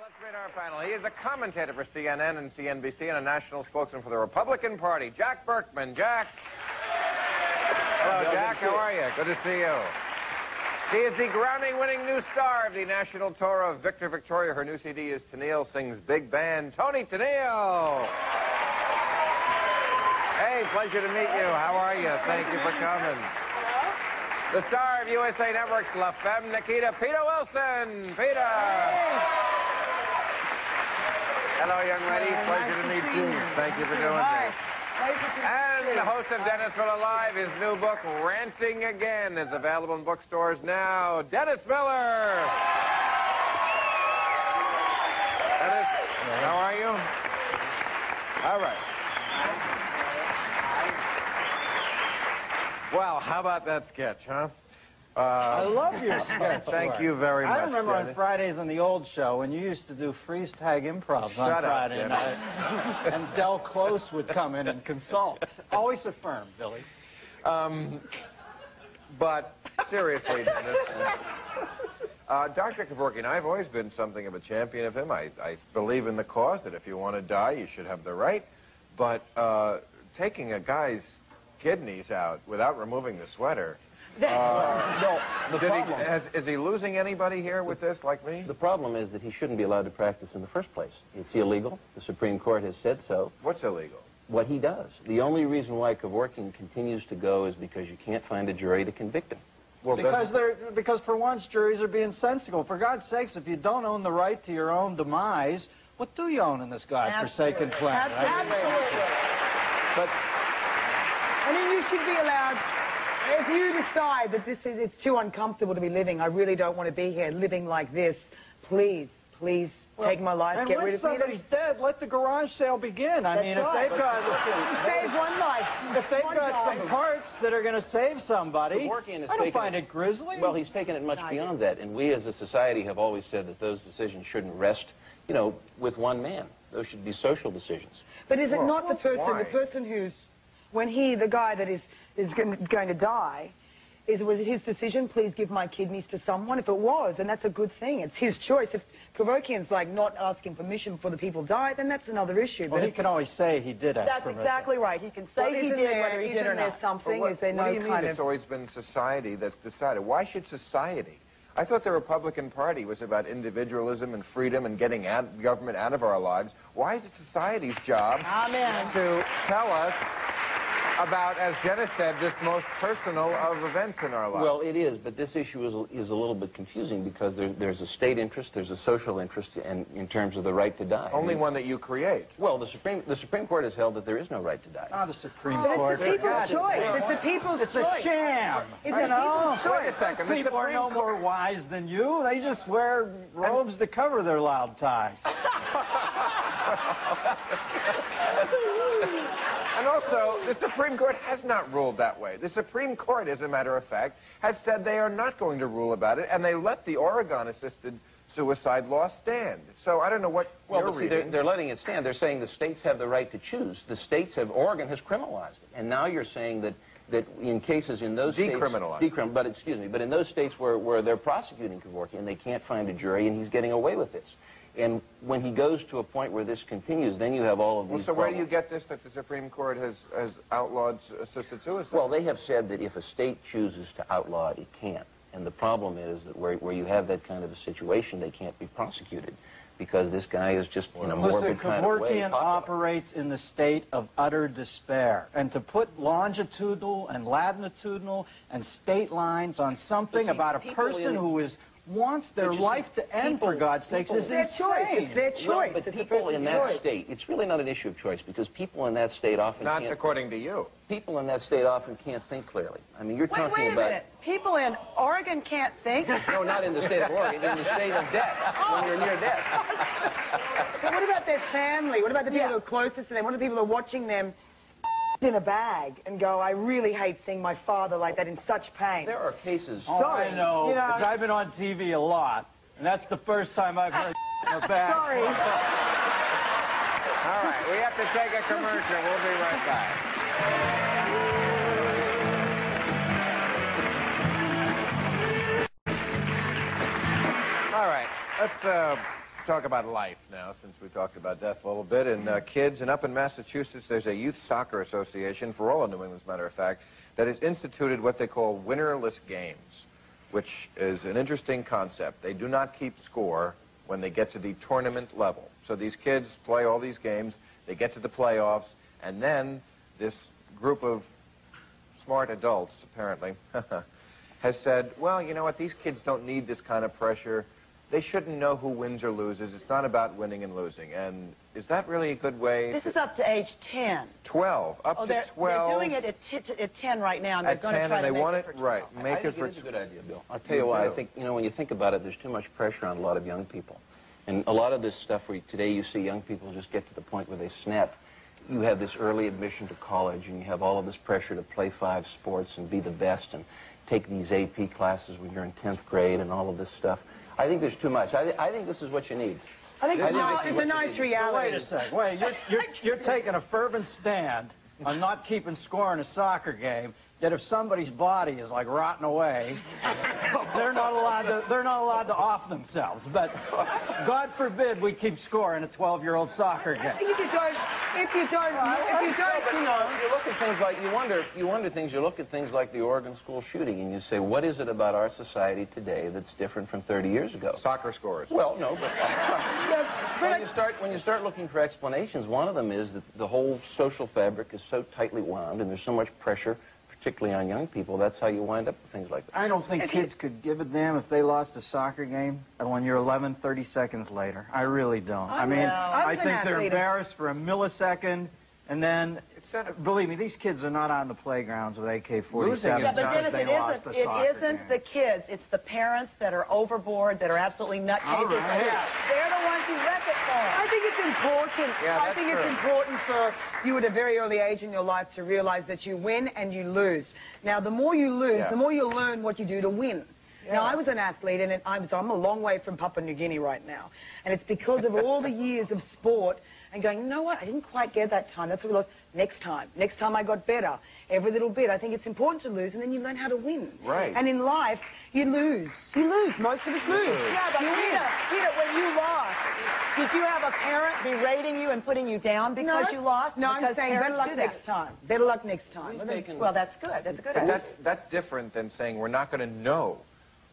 let's meet our panel. He is a commentator for CNN and CNBC and a national spokesman for the Republican Party, Jack Burkman. Jack. Hello, Jack. How are you? Good to see you. She is the Grammy-winning new star of the national tour of Victor Victoria. Her new CD is Tennille Sings Big Band. Toni Tennille. Hey, pleasure to meet you. How are you? Thank you for coming. The star of USA Network's La Femme Nikita, Peta Wilson. Peta. Hello, young lady. Pleasure to meet you. Thank you for doing this. And the host of Dennis Miller Live, his new book, Ranting Again, is available in bookstores now. Dennis Miller. Dennis, how are you? All right. Well, how about that sketch, huh? I love your sketch. Thank you very much. I remember Dennis. on Fridays on the old show when you used to do freeze tag improvs on Friday nights. And Del Close would come in and consult. Always affirm, Billy. But seriously, Dennis, Dr. Kevorkian, I've always been something of a champion of him. I believe in the cause that if you want to die, you should have the right. But taking a guy's kidneys out without removing the sweater... No, the problem... Is he losing anybody here with this, like me? The problem is that he shouldn't be allowed to practice in the first place. It's illegal. The Supreme Court has said so. What's illegal? What he does. The only reason why Kevorkian continues to go is because you can't find a jury to convict him. Well, because for once, juries are being sensible. For God's sakes, if you don't own the right to your own demise, what do you own in this godforsaken planet? Absolutely. But I mean, you should be allowed... If you decide that it's too uncomfortable to be living, I really don't want to be here living like this, please, please take my life, get rid of me. And when somebody's dead, let the garage sale begin. I mean, if they've got... Save one life. If they've got some parts that are going to save somebody, I don't find it grisly. Well, he's taken it much beyond that, and we as a society have always said that those decisions shouldn't rest, you know, with one man. Those should be social decisions. But is it not the person who's... When the guy that is going to die, was it his decision, please give my kidneys to someone? If it was, then that's a good thing. It's his choice. If Kevorkian's like not asking permission before the people die, then that's another issue. Well, he can always say he did ask permission. That's exactly right. He can say he did, whether he did or not. Something, is there no kind of... What do you mean it's always been society that's decided? Why should society? I thought the Republican Party was about individualism and freedom and getting government out of our lives. Why is it society's job to tell us about, as Jenna said, this most personal of events in our lives? Well, it is, but this issue is a little bit confusing because there's a state interest, there's a social interest in terms of the right to die. Only one that you create. Well, the Supreme Court has held that there is no right to die. Ah, the Supreme Court. It's the people's choice. It's the people's choice. It's a sham. It's the people's choice. Wait a second. Those people are no more wise than you. They just wear robes to cover their loud ties. And also, the Supreme Court has not ruled that way. The Supreme Court, as a matter of fact, has said they are not going to rule about it, and they let the Oregon-assisted suicide law stand. So I don't know what you're reading. They're letting it stand. They're saying the states have the right to choose. The states have... Oregon has criminalized it. And now you're saying that in cases in those states... Decriminalized. But excuse me, but in those states where they're prosecuting Kevorkian, they can't find a jury, and he's getting away with this. And when he goes to a point where this continues, then you have all of these So where do you get this, that the Supreme Court has outlawed assisted suicide? Well, they have said that if a state chooses to outlaw it, it can't. And the problem is that where you have that kind of a situation, they can't be prosecuted because this guy is just in a morbid kind of way. Kevorkian operates in the state of utter despair. And to put longitudinal and latitudinal and state lines on something about a person who wants their life to end, for God's sakes, is insane. It's their choice. Well, but people in that state, it's really not an issue of choice because people in that state often Not can't... according to you. People in that state often can't think clearly. I mean, you're talking wait a about... minute. People in Oregon can't think? No, not in the state of Oregon, in the state of death, when you're near death. But what about their family? What about the people who are closest to them? What are the people who are watching them in a bag and go, I really hate seeing my father like that in such pain? There are cases... Oh, I know, because I've been on TV a lot, and that's the first time I've heard in a bag. Sorry. All right, we have to take a commercial. We'll be right back. All right, let's talk about life now, since we talked about death a little bit, and kids. And up in Massachusetts, there's a youth soccer association, for all of New England, as a matter of fact, that has instituted what they call winnerless games, which is an interesting concept. They do not keep score when they get to the tournament level. So these kids play all these games, they get to the playoffs, and then this group of smart adults, apparently, has said, well, you know what, these kids don't need this kind of pressure. They shouldn't know who wins or loses. It's not about winning and losing. And is that really a good way? This is up to age 10. 12. Up to 12. They're doing it at 10 right now, and they're going to try to make it for 12. Right. Make it for... It's a good idea, Bill. I'll tell you why. I think, you know, when you think about it, there's too much pressure on a lot of young people. And a lot of this stuff where today you see young people just get to the point where they snap. You have this early admission to college, and you have all of this pressure to play 5 sports and be the best and take these AP classes when you're in 10th grade and all of this stuff. I think there's too much. I think this is what you need. I think it's a nice reality. Wait a sec. Wait, you're taking a fervent stand on not keeping score in a soccer game. Yet if somebody's body is like rotting away, they're not allowed to off themselves. But God forbid we keep score in a 12-year-old soccer game. If you don't, you know, you look at things like you look at things like the Oregon school shooting, and you say, what is it about our society today that's different from 30 years ago? Soccer scores. Well, no, but when you start looking for explanations, one of them is that the whole social fabric is so tightly wound, and there's so much pressure, particularly on young people. That's how you wind up with things like that. I don't think kids could give a damn if they lost a soccer game and when you're 11, 30 seconds later. I really don't. I mean, I think they're embarrassed for a millisecond, and then, believe me, these kids are not on the playgrounds with AK-47s. Yeah, but Dennis, it isn't the kids. It's the parents that are overboard, that are absolutely nutcases. Right. They're the ones who wreck it for them. I think it's important. Yeah, I think it's important for you at a very early age in your life to realize that you win and you lose. Now, the more you lose, the more you learn what you do to win. Yeah. Now, I was an athlete, and I'm a long way from Papua New Guinea right now. And it's because of all the years of sport and going, you know what, I didn't quite get that time. That's what we lost. Next time I got better. Every little bit. I think it's important to lose, and then you learn how to win. Right. And in life, you lose. You lose. Most of us lose. Yeah, but Peter, when you lost, did you have a parent berating you and putting you down because you lost? No, I'm saying better luck next time. Better luck next time. Well, that's good. That's a good idea. That's different than saying we're not going to know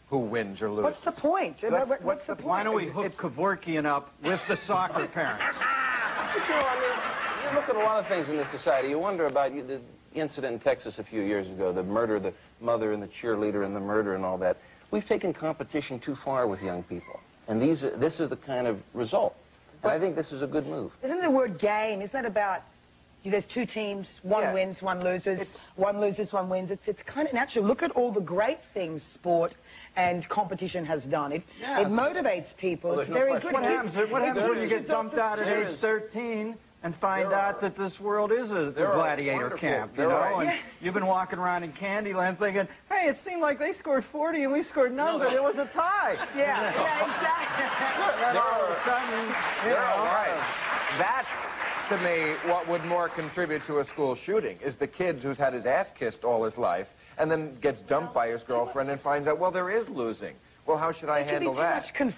who wins or loses. What's the point? What's the point? Why don't we hook Kevorkian up with the soccer parents? But, you know, I mean, you look at a lot of things in this society. You wonder about the incident in Texas a few years ago, the murder of the mother and the cheerleader and the murder and all that. We've taken competition too far with young people. And this is the kind of result. And I think this is a good move. Isn't the word game, isn't that about, there's 2 teams, one wins, one loses, one loses, one wins. It's kind of natural. Look at all the great things sport and competition has done. It motivates people. Well, it's very good. What happens when you get dumped out at age 13 and find out that this world is a gladiator camp, you know? And you've been walking around in Candyland thinking, hey, it seemed like they scored 40 and we scored none, but it was a tie. Yeah, exactly. And all of a sudden, That's, to me, what would more contribute to a school shooting, is the kid who's had his ass kissed all his life and then gets dumped by his girlfriend and finds out, well, there is losing. Well, how should I handle that? Too much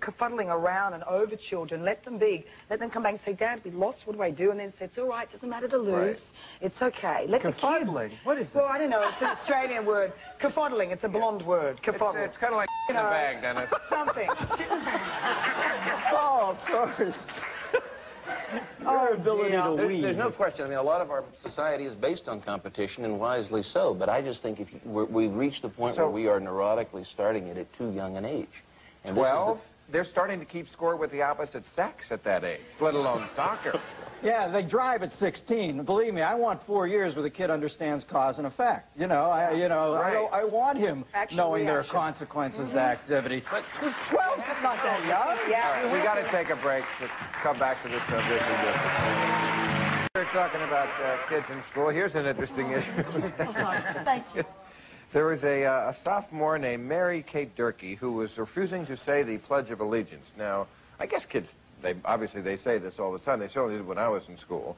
confuddling around and over children. Let them be. Let them come back and say, Dad, we lost. What do I do? And then say, it's all right. Doesn't matter to lose. Right. It's okay. Let confuddling? The kids... What is it? Well, I don't know. It's an Australian word. Confuddling. It's a blonde word. Confuddling. It's kind of like in a bag, Dennis. Something. Oh, of course. Our ability to weed. There's no question. I mean, a lot of our society is based on competition, and wisely so. But I just think we've reached the point where we are neurotically starting it at too young an age. And 12? They're starting to keep score with the opposite sex at that age, let alone soccer. Yeah, they drive at 16. Believe me, I want 4 years where the kid understands cause and effect. You know, I want him knowing there are consequences to activity. But 12's not that young. Yeah. Right, we got to take a break to come back to this subject. We're talking about kids in school. Here's an interesting issue. Thank you. There was a sophomore named Mary Kate Durkee who was refusing to say the Pledge of Allegiance. Now, I guess kids, obviously they say this all the time. They certainly did when I was in school.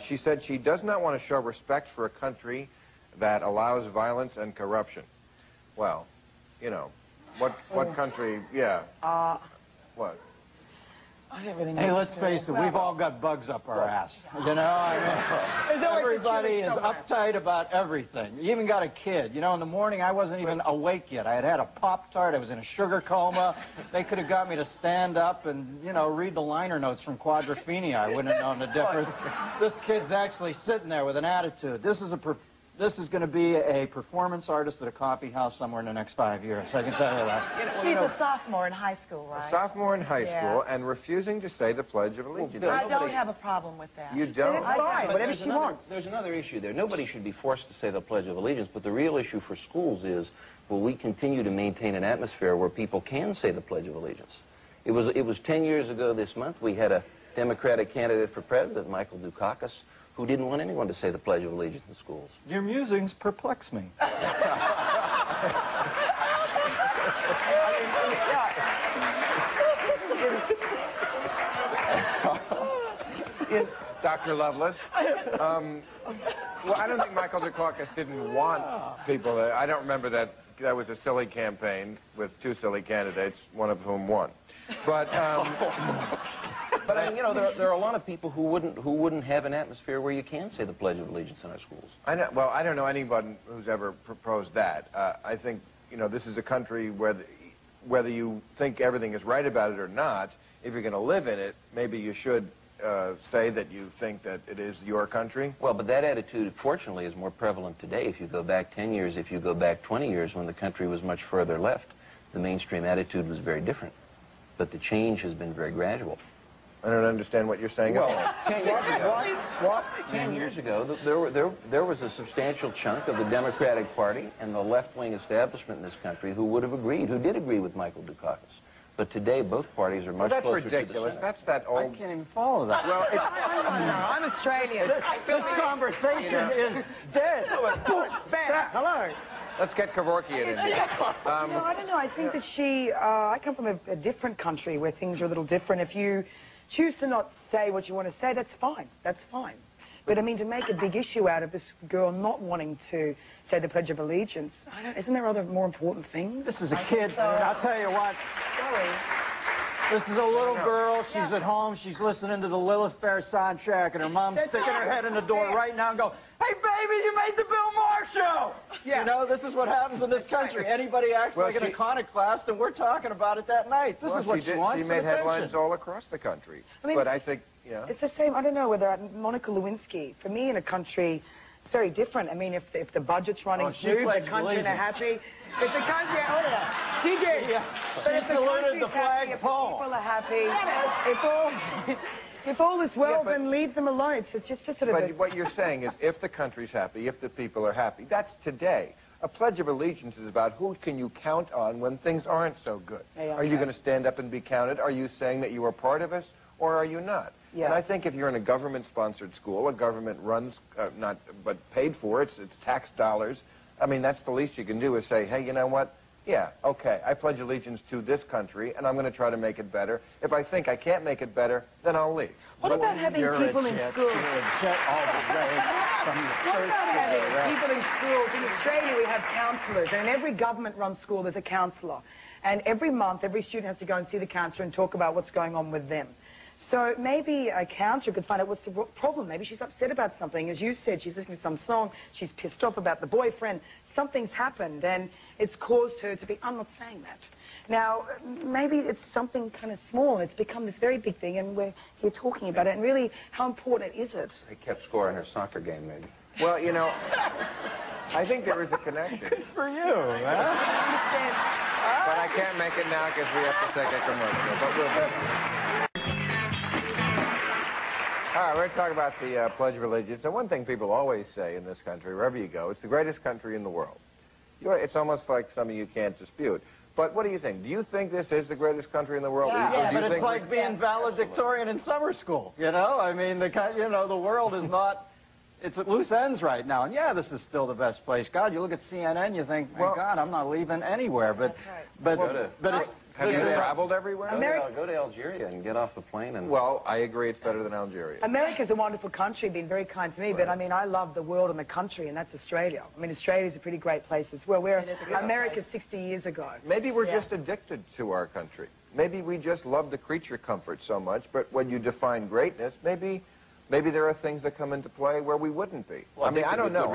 She said she does not want to show respect for a country that allows violence and corruption. Well, you know, what country, what? Hey, let's face it, we've all got bugs up our ass. You know, I mean, everybody is uptight about everything. You even got a kid. You know, in the morning, I wasn't even awake yet. I had had a Pop-Tart. I was in a sugar coma. They could have got me to stand up and, you know, read the liner notes from Quadrophenia. I wouldn't have known the difference. This kid's actually sitting there with an attitude. This is going to be a performance artist at a coffee house somewhere in the next 5 years. I can tell you that. She's a sophomore in high school, right? A sophomore in high school and refusing to say the Pledge of Allegiance. I don't have a problem with that. You don't? It's fine, whatever she wants. There's another issue there. Nobody should be forced to say the Pledge of Allegiance, but the real issue for schools is, will we continue to maintain an atmosphere where people can say the Pledge of Allegiance? It was 10 years ago this month. We had a Democratic candidate for president, Michael Dukakis, who didn't want anyone to say the Pledge of Allegiance in schools. Your musings perplex me. Dr. Lovelace, well, I don't think Michael Dukakis didn't want people to, I don't remember that. That was a silly campaign with two silly candidates, one of whom won. But but I mean, you know, there are a lot of people who wouldn't have an atmosphere where you can say the Pledge of Allegiance in our schools. Well, I don't know anyone who's ever proposed that. I think, you know, this is a country where whether you think everything is right about it or not, if you're going to live in it, maybe you should say that you think that it is your country. Well, but that attitude, fortunately, is more prevalent today. If you go back 10 years, if you go back 20 years, when the country was much further left, the mainstream attitude was very different. But the change has been very gradual. I don't understand what you're saying. Well, 10 years ago, 10 years ago, there was a substantial chunk of the Democratic Party and the left-wing establishment in this country who would have agreed, who did agree with Michael Dukakis. But today, both parties are much closer to the center. That's ridiculous. That's that old... I can't even follow that. Well, it's... I'm Australian. This conversation is dead. Hello. Let's get Kevorkian in here. No, I don't know. I think that I come from a different country where things are a little different. If you choose to not say what you want to say, that's fine. That's fine. But, I mean, to make a big issue out of this girl not wanting to say the Pledge of Allegiance, isn't there other more important things? This is a kid. I'll tell you what. Sorry. This is a little girl. She's at home. She's listening to the Lilith Fair soundtrack, and her mom's sticking her head in the door right now and go, "Hey, baby, you made the Bill Maher show!" Yeah. You know, this is what happens in this country. Anybody acts like an iconoclast, and we're talking about it that night. This is what she wants. She made headlines all across the country. I mean, but I think, yeah. It's the same. I don't know whether Monica Lewinsky, for me in a country, it's very different. I mean, if the budget's running smooth, the country are happy. If the country, she did. Yeah. But if the country's the flag happy, pole. If people are happy, if all is well, then leave them alone. It's just sort of. But what you're saying is, if the country's happy, if the people are happy, that's today. A Pledge of Allegiance is about who can you count on when things aren't so good. Are you going to stand up and be counted? Are you saying that you are part of us, or are you not? Yeah. And I think if you're in a government-sponsored school, a government runs, but paid for, it's tax dollars. I mean, that's the least you can do is say, hey, you know what? Yeah, okay, I pledge allegiance to this country, and I'm going to try to make it better. If I think I can't make it better, then I'll leave. What about having people in schools? What about having people in schools? In Australia, we have counsellors, and in every government-run school, there's a counsellor. And every month, every student has to go and see the counsellor and talk about what's going on with them. So maybe a counsellor could find out what's the problem. Maybe she's upset about something. As you said, she's listening to some song. She's pissed off about the boyfriend. Something's happened, and it's caused her to be, I'm not saying that. Now, maybe it's something kind of small. It's become this very big thing, and we're here talking about it. And really, how important is it? They kept score in her soccer game, maybe. Well, you know, I think there is a connection. Good for you, man. But I can't make it now because we have to take a commercial. But we'll all right, we're going to talk about the Pledge of Allegiance. And one thing people always say in this country, wherever you go, it's the greatest country in the world. It's almost like something you can't dispute. But what do you think? Do you think this is the greatest country in the world? Yeah, but it's like being valedictorian in summer school, you know? I mean, the world is not... It's at loose ends right now. And yeah, this is still the best place. God, you look at CNN, you think, well, God, I'm not leaving anywhere. But, have you traveled everywhere? Go to Algeria and get off the plane. And well, I agree it's better than Algeria. America's a wonderful country, been very kind to me, but I mean, I love the world and the country, and that's Australia. I mean, Australia's a pretty great place as well. America's 60 years ago. Maybe we're just addicted to our country. maybe we just love the creature comfort so much, but when you define greatness, maybe there are things that come into play where we wouldn't be. Well, I mean, I don't know.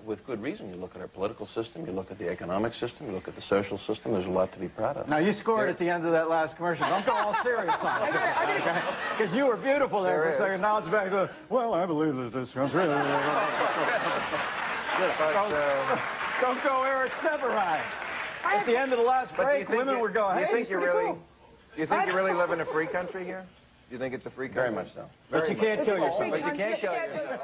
With good reason. You look at our political system, you look at the economic system, you look at the social system, there's a lot to be proud of. Now, you scored at the end of that last commercial. Don't go all serious on it, okay? Because you were beautiful there for a second. Now it's back to, well, I believe that this country... Don't go Eric Severin. At the end of the last break, women were going, hey, do you think you really live in a free country here? Do you think it's a free country? Very much so. But you can't kill yourself. But you can't kill yourself.